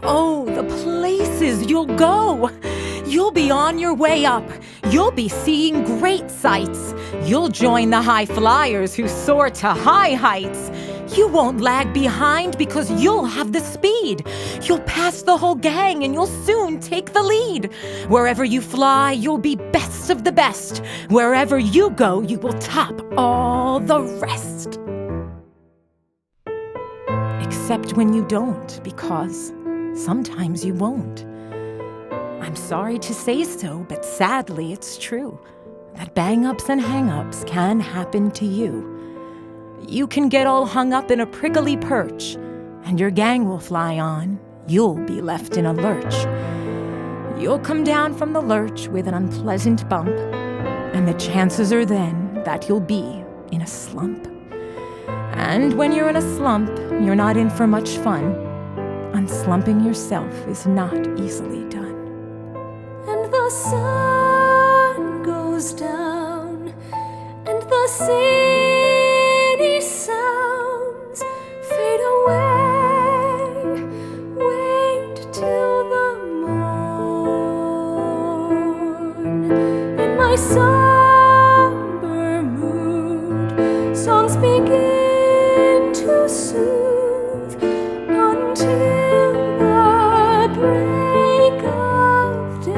Oh, the places you'll go! You'll be on your way up. You'll be seeing great sights. You'll join the high flyers who soar to high heights. You won't lag behind because you'll have the speed. You'll pass the whole gang and you'll soon take the lead. Wherever you fly, you'll be best of the best. Wherever you go, you will top all the rest. Except when you don't, because sometimes you won't. I'm sorry to say so, but sadly it's true that bang-ups and hang-ups can happen to you. You can get all hung up in a prickly perch, and your gang will fly on. You'll be left in a lurch. You'll come down from the lurch with an unpleasant bump, and the chances are then that you'll be in a slump. And when you're in a slump, you're not in for much fun. Unslumping yourself is not easily done. And the sun goes down, and the city sounds fade away. Wait till the morn. In my somber mood, songs begin to soothe until the break of day.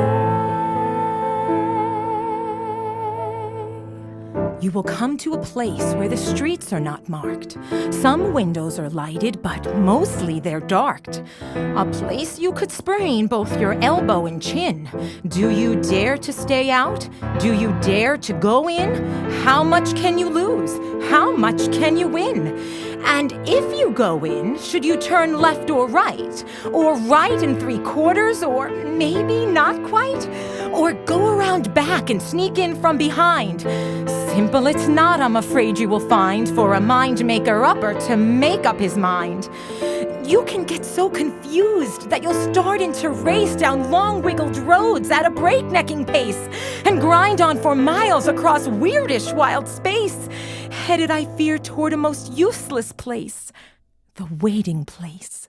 You will come to a place where the streets are not marked. Some windows are lighted, but mostly they're darked. A place you could sprain both your elbow and chin. Do you dare to stay out? Do you dare to go in? How much can you lose? How much can you win? And if you go in, should you turn left or right? Or right and 3/4, or maybe not quite? Or go around back and sneak in from behind? Simple it's not, I'm afraid you will find, for a mind-maker-upper to make up his mind. You can get so confused that you'll start into race down long wiggled roads at a breaknecking pace and grind on for miles across weirdish wild space, headed, I fear, toward a most useless place, the waiting place.